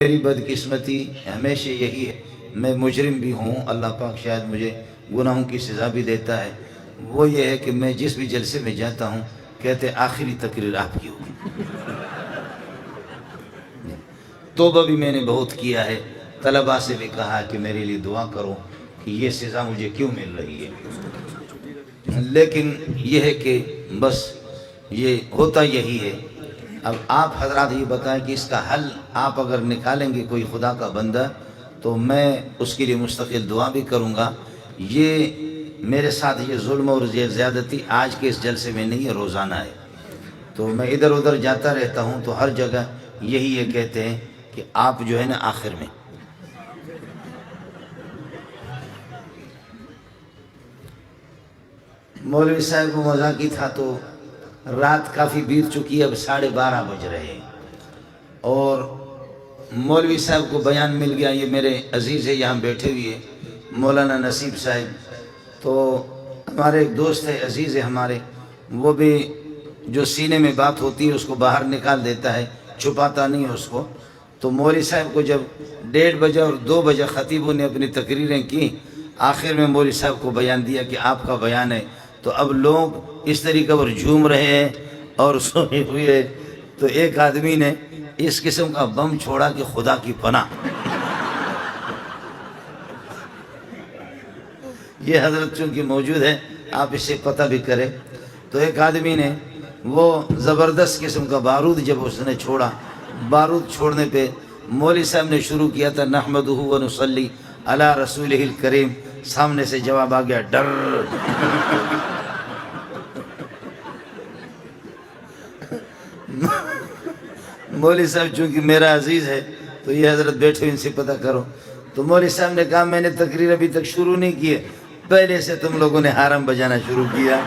میری بدقسمتی ہمیشہ یہی ہے، میں مجرم بھی ہوں، اللہ پاک شاید مجھے گناہوں کی سزا بھی دیتا ہے۔ وہ یہ ہے کہ میں جس بھی جلسے میں جاتا ہوں کہتے آخری تقریر آپ کی ہوگی۔ توبہ بھی میں نے بہت کیا ہے، طلباء سے بھی کہا کہ میرے لیے دعا کرو کہ یہ سزا مجھے کیوں مل رہی ہے، لیکن یہ ہے کہ بس یہ ہوتا یہی ہے۔ اب آپ حضرات یہ بتائیں کہ اس کا حل آپ اگر نکالیں گے کوئی خدا کا بندہ تو میں اس کے لیے مستقل دعا بھی کروں گا۔ یہ میرے ساتھ یہ ظلم اور زیادتی آج کے اس جلسے میں نہیں ہے، روزانہ ہے۔ تو میں ادھر ادھر جاتا رہتا ہوں تو ہر جگہ یہی یہ کہتے ہیں کہ آپ جو ہے نا آخر میں مولوی صاحب کو مذاقی تھا تو رات کافی بیت چکی ہے، اب 12:30 بج رہے ہیں اور مولوی صاحب کو بیان مل گیا۔ یہ میرے عزیز ہے، یہاں بیٹھے ہوئے مولانا نصیب صاحب، تو ہمارے ایک دوست ہے، عزیز ہے ہمارے، وہ بھی جو سینے میں بات ہوتی ہے اس کو باہر نکال دیتا ہے، چھپاتا نہیں ہے اس کو۔ تو مولوی صاحب کو جب 1:30 بجے اور 2 بجے خطیبوں نے اپنی تقریریں کی، آخر میں مولوی صاحب کو بیان دیا کہ آپ کا بیان ہے، تو اب لوگ اس طریقے پر جھوم رہے ہیں اور سوئے ہوئے۔ تو ایک آدمی نے اس قسم کا بم چھوڑا کہ خدا کی پناہ، یہ حضرت چونکہ موجود ہے آپ اسے پتہ بھی کریں۔ تو ایک آدمی نے وہ زبردست قسم کا بارود جب اس نے چھوڑا، بارود چھوڑنے پہ مولوی صاحب نے شروع کیا تھا نحمدہ و نصلی علی رسولہ الکریم، سامنے سے جواب آ گیا ڈر۔ مولوی صاحب چونکہ میرا عزیز ہے تو یہ حضرت بیٹھے ان سے پتہ کرو۔ تو مولوی صاحب نے کہا میں نے تقریر ابھی تک شروع نہیں کی ہے، پہلے سے تم لوگوں نے حرم بجانا شروع کیا،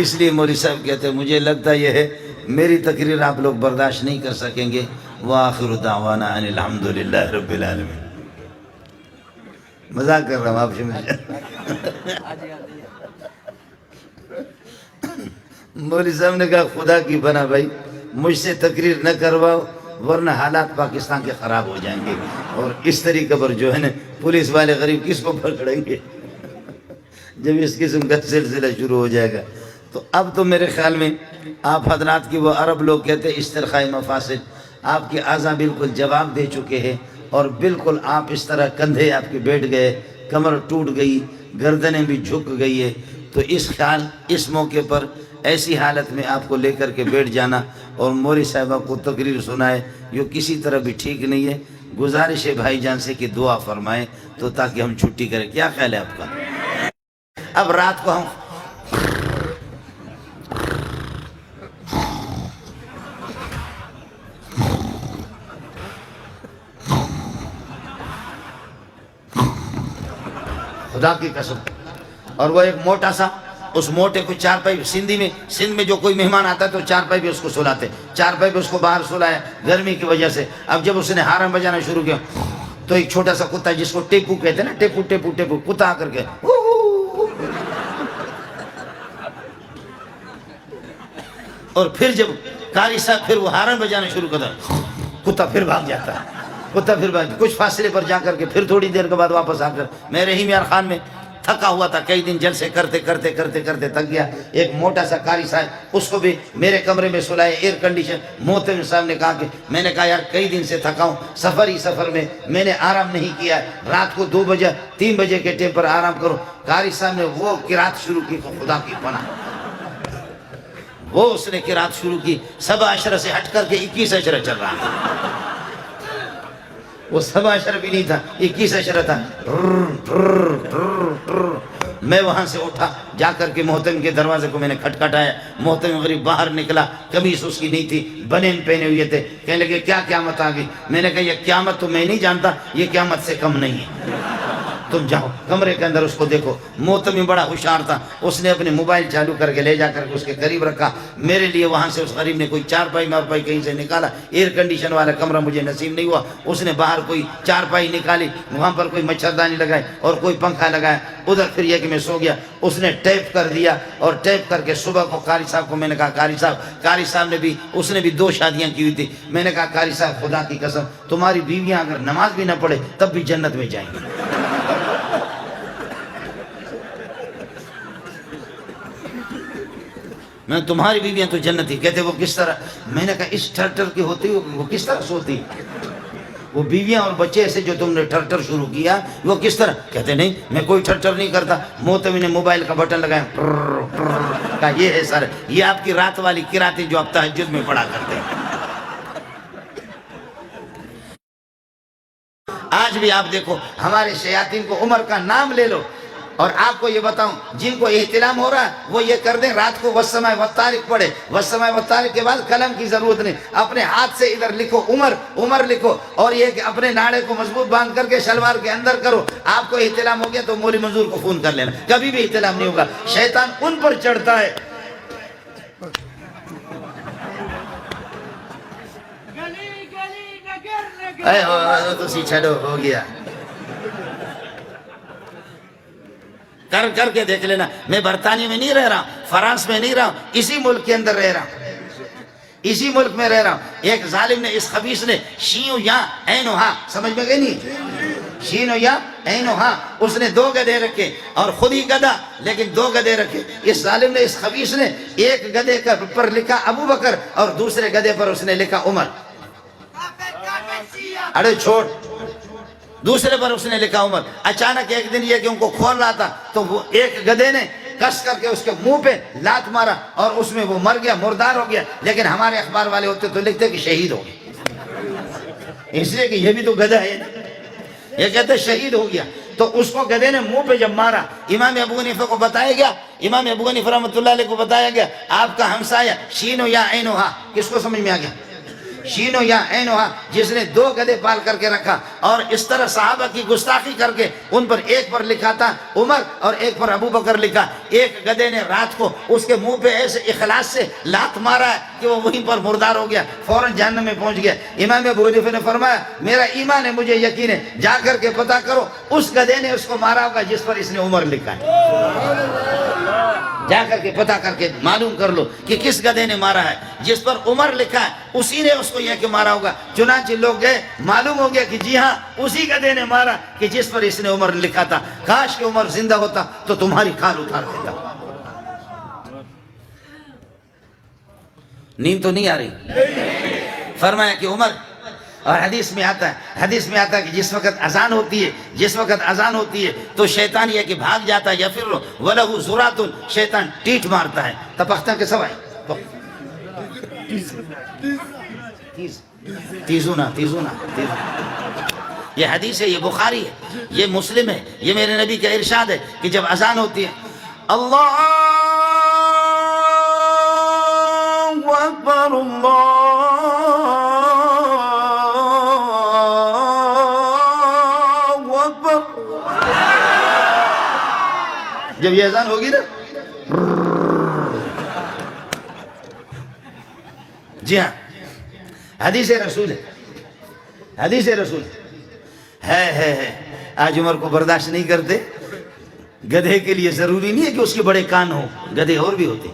اس لیے مولوی صاحب کہتے ہیں مجھے لگتا یہ ہے میری تقریر آپ لوگ برداشت نہیں کر سکیں گے۔ وآخر دعوانا ان الحمدللہ رب العالمین۔ مذاق کر رہا ہوں آپ سے مولوی صاحب نے کہا خدا کی بنا بھائی مجھ سے تقریر نہ کرواؤ ورنہ حالات پاکستان کے خراب ہو جائیں گے، اور اس طریقے پر جو ہے نا پولیس والے غریب کس کو پکڑیں گے جب اس قسم کا سلسلہ شروع ہو جائے گا۔ تو اب تو میرے خیال میں آپ حضرات کی وہ عرب لوگ کہتے ہیں استرخاء مفاسد، آپ کی اعضاء بالکل جواب دے چکے ہیں، اور بالکل آپ اس طرح کندھے آپ کے بیٹھ گئے، کمر ٹوٹ گئی، گردنیں بھی جھک گئی ہے۔ تو اس موقع پر ایسی حالت میں آپ کو لے کر کے بیٹھ جانا اور مولوی صاحبہ کو تقریر سنائے یہ کسی طرح بھی ٹھیک نہیں ہے۔ گزارش ہے بھائی جان سے کہ دعا فرمائیں تو تاکہ ہم چھٹی کریں۔ کیا خیال ہے آپ کا؟ اب رات کو ہم خدا کی قسم، اور وہ ایک موٹا سا، اس موٹے کو چارپائی، سندھ میں جو کوئی مہمان آتا ہے تو چارپائی بھی اس کو سلاتے، چارپائی بھی اس کو باہر سلایا گرمی کی وجہ سے۔ اب جب اس نے حرم بجانا شروع کیا تو ایک چھوٹا سا کتا جس کو ٹیپو کہتے ہیں نا، ٹیپو ٹیپو ٹیپو، کتا آ کر کے اور پھر جب قاری صاحب پھر وہ حرم بجانا شروع کرتا کتا پھر بھاگ جاتا ہے، کتا پھر بھاگ کچھ فاصلے پر جا کر کے پھر تھوڑی دیر کے بعد واپس آ کر میں رحیم یار خان میں تھکا ہوا تھا، کئی دن جلسے کرتے کرتے کرتے کرتے تھک گیا۔ ایک موٹا سا قاری صاحب اس کو بھی میرے کمرے میں سلائے، ایئر کنڈیشن۔ محترم صاحب نے کہا کہ میں نے کہا یار کئی دن سے تھکا ہوں، سفر میں میں نے آرام نہیں کیا، رات کو 2 بجے 3 بجے کے ٹائم پر آرام کرو۔ قاری صاحب نے وہ قرات شروع کی، خدا کی پناہ وہ اس نے قرات شروع کی، 17 سے ہٹ کر کے 21 چل رہا تھا، وہ 17 بھی نہیں تھا، 21 تھا۔ میں وہاں سے اٹھا جا کر کے محترم کے دروازے کو میں نے کھٹکھٹایا، محترم غریب باہر نکلا، قمیص اس کی نہیں تھی، بنین پہنے ہوئے تھے، کہنے لگے کیا قیامت آ گئی؟ میں نے کہا یہ قیامت تو میں نہیں جانتا، یہ قیامت سے کم نہیں ہے۔ تم جاؤ کمرے کے اندر اس کو دیکھو۔ محتمی بڑا ہوشیار تھا، اس نے اپنے موبائل چالو کر کے لے جا کر کے اس کے قریب رکھا۔ میرے لیے وہاں سے اس غریب نے کوئی چارپائی مارپائی کہیں سے نکالا، ایئر کنڈیشن والا کمرہ مجھے نصیب نہیں ہوا، اس نے باہر کوئی چارپائی نکالی، وہاں پر کوئی مچھردانی لگائی اور کوئی پنکھا لگایا، ادھر پھر یہ کہ میں سو گیا۔ اس نے ٹیپ کر دیا اور ٹیپ کر کے صبح کو قاری صاحب کو میں نے کہا قاری صاحب نے بھی، اس نے بھی 2 شادیاں کی ہوئی تھی، میں نے کہا قاری صاحب خدا کی قسم تمہاری بیویاں اگر نماز بھی نہ پڑھے تب بھی جنت میں جائیں گی۔ میں تمہاری بیویاں تو جنتی۔ کہتے وہ کس طرح؟ میں نے کہا اس ٹھر کی ہوتی وہ کس طرح سوتی؟ وہ بیویاں اور بچے ایسے جو تم نے ٹھر شروع کیا وہ کس طرح؟ کہتے نہیں میں کوئی ٹھر نہیں کرتا۔ محتوی نے موبائل کا بٹن لگایا، کہا یہ ہے سر، یہ آپ کی رات والی قراتیں جو آپ تہجد میں پڑھا کرتے ہیں۔ آج بھی آپ دیکھو ہمارے شیاطین کو عمر کا نام لے لو، اور آپ کو یہ بتاؤں جن کو احتلام ہو رہا ہے وہ یہ کر دیں رات کو والسماء والطارق پڑھے، والسماء والطارق کے بعد قلم کی ضرورت نہیں، اپنے ہاتھ سے ادھر لکھو عمر لکھو، اور یہ کہ اپنے ناڑے کو مضبوط باندھ کر کے شلوار کے اندر کرو۔ آپ کو احتلام ہو گیا تو مولوی منظور کو فون کر لینا، کبھی بھی احتلام نہیں ہوگا، شیطان ان پر چڑھتا ہے۔ تو چھڑو ہو گیا، کر کے دیکھ لینا۔ میں برطانیہ میں نہیں رہ رہا، فرانس میں نہیں رہا، اسی ملک کے اندر رہ رہا ہوں، اسی ملک میں رہ رہا ہوں۔ ایک ظالم نے، اس خبیث نے، شین یا عین ہا، سمجھ میں گئی نہیں؟ شین یا عین ہا، اس نے 2 گدھے رکھے اور خود ہی گدھا لیکن 2 گدھے رکھے۔ اس ظالم نے، اس خبیث نے ایک گدھے پر لکھا ابو بکر اور دوسرے گدھے پر اس نے لکھا عمر۔ اڑے چھوڑ، دوسرے پر اس نے لکھا عمر۔ اچانک ایک دن یہ کہ ان کو کھول رہا تھا تو وہ ایک گدھے نے کس کر کے اس کے منہ پہ لات مارا اور اس میں وہ مر گیا، مردار ہو گیا۔ لیکن ہمارے اخبار والے ہوتے تو لکھتے کہ شہید ہو گیا، اس لیے کہ یہ بھی تو گدھا ہے، یہ کہتے شہید ہو گیا۔ تو اس کو گدھے نے منہ پہ جب مارا، امام ابو حنیفہ کو بتایا گیا، امام ابو حنیفہ رحمۃ اللہ علیہ کو بتایا گیا آپ کا ہمسایہ شین یا عین ہا، کس کو سمجھ میں آ گیا؟ شینو یا عینو ہا، جس نے 2 گدھے پال کر کے رکھا اور اس طرح صحابہ کی گستاخی کر کے ان پر ایک پر لکھا تھا عمر اور ایک پر ابو بکر لکھا۔ ایک گدھے نے رات کو اس کے منہ پہ ایسے اخلاص سے لات مارا ہے کہ وہ وہیں پر مردار ہو گیا، فوراً جہنم میں پہنچ گیا۔ امام ابو حنیفہ نے فرمایا میرا ایمان ہے، مجھے یقین ہے، جا کر کے پتہ کرو اس گدھے نے اس کو مارا ہوگا جس پر اس نے عمر لکھا ہے۔ جا کر کے پتہ کر کے معلوم کر لو کہ کس گدھے نے مارا ہے، جس پر عمر لکھا ہے اسی نے اس کو یہ کہ مارا ہوگا۔ چنانچہ لوگ گئے، معلوم ہو گیا کہ جی ہاں اسی گدھے نے مارا کہ جس پر اس نے عمر لکھا تھا۔ کاش کہ عمر زندہ ہوتا تو تمہاری کھال اتار دیتا۔ نیند تو نہیں آ رہی؟ فرمایا کہ عمر، اور حدیث میں آتا ہے کہ جس وقت اذان ہوتی ہے تو شیطان یہ کہ بھاگ جاتا ہے، یا پھر وَلَهُ زُرَاتٌ، شیطان ٹیٹ مارتا ہے، تپختہ کے سوائے تیزونا۔ یہ حدیث ہے، یہ بخاری ہے، یہ مسلم ہے، یہ میرے نبی کا ارشاد ہے کہ جب اذان ہوتی ہے اللہ اکبر جب یہ اذان ہوگی نا، جی ہاں حدیث رسول ہے۔ آج عمر کو برداشت نہیں کرتے۔ گدھے کے لیے ضروری نہیں ہے کہ اس کے بڑے کان ہوں، گدھے اور بھی ہوتے۔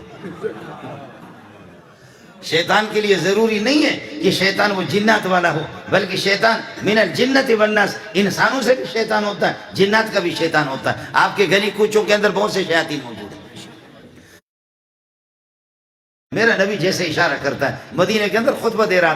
شیطان کے لیے ضروری نہیں ہے کہ شیطان وہ جنات والا ہو، بلکہ شیطان من الجنت والناس، انسانوں سے بھی شیطان ہوتا ہے، جنات کا بھی شیطان ہوتا ہے۔ آپ کے گلی کوچوں کے اندر بہت سے شیاطین موجود ہیں۔ میرا نبی جیسے اشارہ کرتا ہے، مدینہ کے اندر خطبہ دے رہا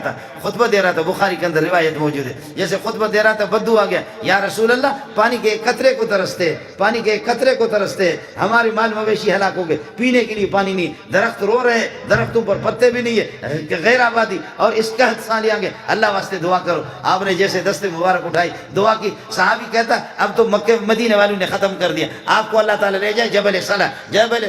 تھا، بخاری کے اندر روایت موجود ہے، جیسے خطبہ دے رہا تھا بدو آ گیا، یا رسول اللہ پانی کے ایک قطرے کو ترستے، ہمارے مال مویشی ہلاک ہو گئے، پینے کے لیے پانی نہیں، درخت رو رہے ہیں، درختوں پر پتے بھی نہیں ہے، غیر آبادی، اور اس قحط سالی آگے، اللہ واسطے دعا کرو۔ آپ نے جیسے دست مبارک اٹھائی، دعا کی، صحابی کہتا اب تو مکہ مدینہ والوں نے ختم کر دیا، آپ کو اللہ تعالیٰ لے جائے جبل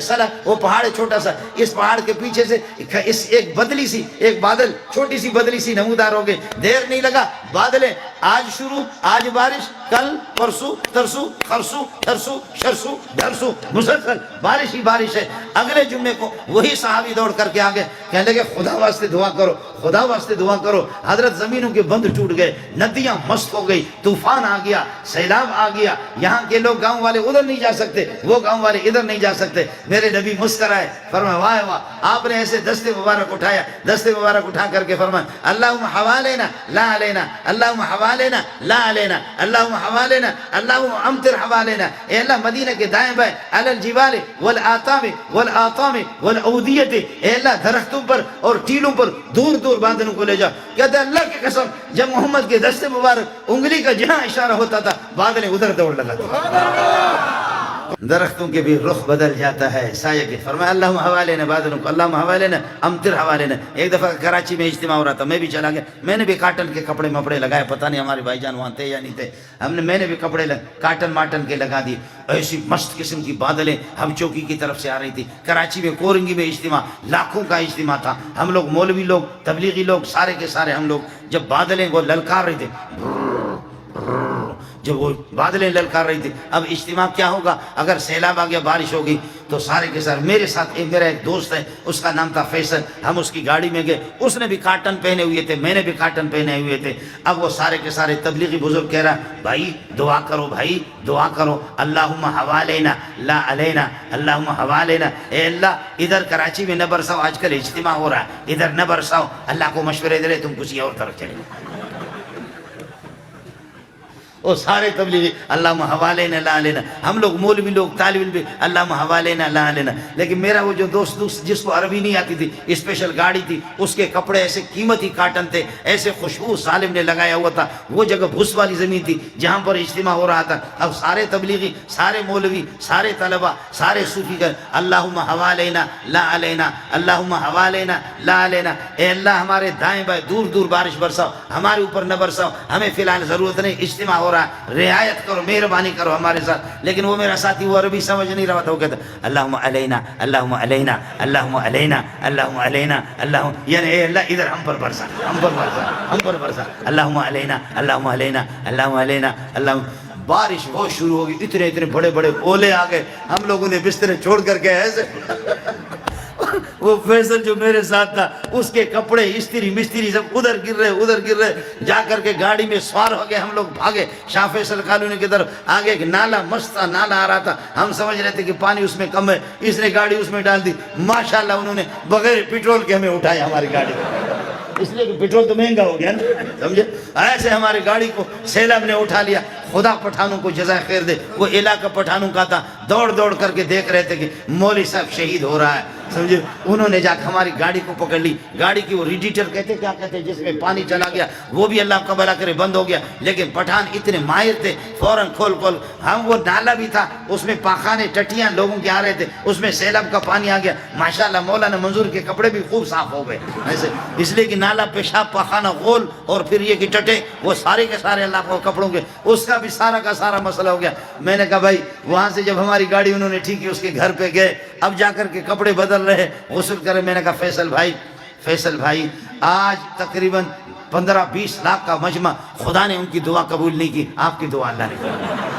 صلح، وہ پہاڑ ہے چھوٹا سا، اس پہاڑ کے پیچھے سے ایک بادل چھوٹی سی بدلی سی نمودار ہو گئے، دیر نہیں لگا، بادلیں آج شروع، آج بارش، کل پرسو ترسو خرسو ترسو شرسو دھرسو، مسلسل بارش ہی بارش ہے۔ اگلے جمعے کو وہی صحابی دوڑ کر کے آگے کہنے لگے خدا واسطے دعا کرو، خدا واسطے دعا کرو۔ حضرت زمینوں کے بند ٹوٹ گئے، ندیاں مست ہو گئی، طوفان آ گیا، سیلاب آ گیا، یہاں کے لوگ گاؤں والے ادھر نہیں جا سکتے، وہ گاؤں والے ادھر نہیں جا سکتے۔ میرے نبی مسکرائے، فرمایا واہ واہ، آپ نے ایسے دستے مبارک اٹھایا، دستے مبارک اٹھا کر کے فرمایا اللہم حوالینا لا علینا، اللہم حوالینا لا علینا، اللہم حوالینا، اللہم امطر حوالینا۔ اے اللہ مدینہ کے دائیں بائیں علی الجبال والآتام والآطام والعودیت، اے اللہ درختوں پر اور ٹیلوں پر دور دور بادلوں کو لے جا۔ کہتے ہیں اللہ کی قسم جب محمد کے دستے مبارک انگلی کا جہاں اشارہ ہوتا تھا بادلیں ادھر دوڑ لگاتے، درختوں کے بھی رخ بدل جاتا ہے سایہ کے۔ فرمایا اللہم حوالینا بادلوں کو، اللہم حوالینا امطر حوالینا۔ ایک دفعہ کراچی میں اجتماع ہو رہا تھا، میں بھی چلا گیا، میں نے بھی کاٹن کے کپڑے مپڑے لگائے، پتہ نہیں ہمارے بھائی جان وہاں تھے یا نہیں تھے، میں نے بھی کپڑے کاٹن ماٹن کے لگا دیے۔ ایسی مست قسم کی بادلیں ہم چوکی کی طرف سے آ رہی تھی۔ کراچی میں کورنگی میں اجتماع، لاکھوں کا اجتماع تھا، ہم لوگ مولوی لوگ تبلیغی لوگ سارے کے سارے ہم لوگ جب بادلیں وہ للکار رہے تھے، جب وہ بادلیں للکار رہی تھی، اب اجتماع کیا ہوگا اگر سیلاب آ گیا، بارش ہوگی تو سارے کے سارے میرے ساتھ میرا ایک دوست ہے، اس کا نام تھا فیصل، ہم اس کی گاڑی میں گئے، اس نے بھی کاٹن پہنے ہوئے تھے، میں نے بھی کاٹن پہنے ہوئے تھے۔ اب وہ سارے کے سارے تبلیغی بزرگ کہہ رہا بھائی دعا کرو، بھائی دعا کرو، اللہم حوالینا لا علینا، اللہم حوالینا، اے اللہ ادھر کراچی میں نہ برساؤ، آج کل اجتماع ہو رہا ہے ادھر نہ برساؤ، اللہ کو مشورے دے رہے تم کسی اور طرف چلے۔ وہ سارے تبلیغی اللہم حوالینا لا علینا، ہم لوگ مولوی لوگ طالب علم بھی اللہم حوالینا لا علینا۔ لیکن میرا وہ جو دوست جس کو عربی نہیں آتی تھی، اسپیشل گاڑی تھی، اس کے کپڑے ایسے قیمتی کاٹن تھے، ایسے خوشبو سالم نے لگایا ہوا تھا، وہ جگہ بھوس والی زمین تھی جہاں پر اجتماع ہو رہا تھا۔ اب سارے تبلیغی، سارے مولوی، سارے طلبہ، سارے صوفی کر اللہم حوالینا لا علینا، اللہم حوالینا لا علینا، اے اللہ ہمارے دائیں بائیں دور دور بارش برساؤ، ہمارے اوپر نہ برساؤ، ہمیں فی الحال ضرورت نہیں، اجتماع ہو رہا ہے، رعایت کرو، مہربانی کرو ہمارے ساتھ۔ لیکن وہ میرا ساتھی وہ عربی سمجھ نہیں رہا تھا، وہ کہتا اللہم علینا اللہم علینا اللہم علینا اللہم علینا، اللہم یعنی اے اللہ ادھر ہم پر برسا، ہم پر برسا، ہم پر برسا، اللہم علینا اللہم علینا اللہم علینا اللہم۔ بارش بہت شروع ہوگی، اتنے اتنے بڑے بڑے اولے آ گئے، ہم لوگوں نے بسترے چھوڑ کر کے ایسے وہ فیصل جو میرے ساتھ تھا اس کے کپڑے استری مستری سب ادھر گر رہے، جا کر کے گاڑی میں سوار ہو گئے، ہم لوگ بھاگے شاہ فیصل کالونی کی طرف۔ آگے ایک نالا مست تھا، نالا آ رہا تھا، ہم سمجھ رہے تھے کہ پانی اس میں کم ہے، اس نے گاڑی اس میں ڈال دی، ماشاءاللہ انہوں نے بغیر پیٹرول کے ہمیں اٹھایا ہماری گاڑی میں، اس لیے کہ پیٹرول تو مہنگا ہو گیا نا، سمجھے؟ ایسے ہماری گاڑی کو سیلاب نے اٹھا لیا۔ خدا پٹھانوں کو جزائے خیر دے، وہ علاقہ پٹھانوں کا تھا، دوڑ دوڑ کر کے دیکھ رہے تھے کہ مولوی صاحب شہید ہو رہا ہے، سمجھے؟ انہوں نے جا کے ہماری گاڑی کو پکڑ لی، گاڑی کی وہ ریڈیٹر کہتے کیا کہتے جس میں پانی چلا گیا، وہ بھی اللہ کا بھلا کرے بند ہو گیا۔ لیکن پٹھان اتنے ماہر تھے، فوراً کھول ہم وہ نالا بھی تھا، اس میں پاخانے ٹٹیاں لوگوں کے آ رہے تھے، اس میں سیلاب کا پانی آ گیا۔ ماشاءاللہ مولانا منظور کے کپڑے بھی خوب صاف ہو گئے ایسے، اس لیے کہ نالا پیشاب پاخانہ غول اور پھر یہ کہ ٹٹے وہ سارے کے سارے اللہ کو کپڑوں کے، اس کا بھی سارا کا سارا مسئلہ ہو گیا۔ میں نے کہا بھائی وہاں سے جب ہماری گاڑی انہوں نے ٹھیک کی، اس کے گھر پہ گئے، اب جا کر کے کپڑے بدل رہے، غسل کرے۔ میں نے کہا فیصل بھائی آج تقریباً 15-20 لاکھ کا مجمع، خدا نے ان کی دعا قبول نہیں کی، آپ کی دعا اللہ نے قبول۔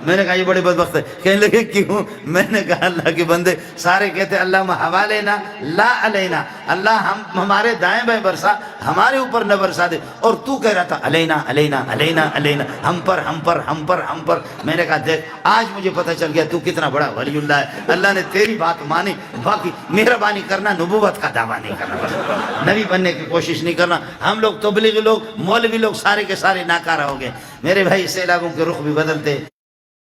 میں نے کہا یہ بڑے بدبخت ہے، کہنے لگے کیوں؟ میں نے کہا اللہ کے بندے سارے کہتے اللہم حوالینا لا علینا، اللہ ہمارے دائیں بائیں برسا، ہمارے اوپر نہ برسا دے، اور تو کہہ رہا تھا علینا علینا علینا علینا، ہم پر ہم پر ہم پر ہم پر۔ میں نے کہا دیکھ آج مجھے پتہ چل گیا تو کتنا بڑا ولی اللہ ہے، اللہ نے تیری بات مانی، باقی مہربانی کرنا، نبوت کا دعویٰ نہیں کرنا، نبی بننے کی کوشش نہیں کرنا۔ ہم لوگ تبلیغی لوگ مولوی لوگ سارے کے سارے ناکارہ ہو گئے۔ میرے بھائی سیلابوں کے رخ بھی بدلتے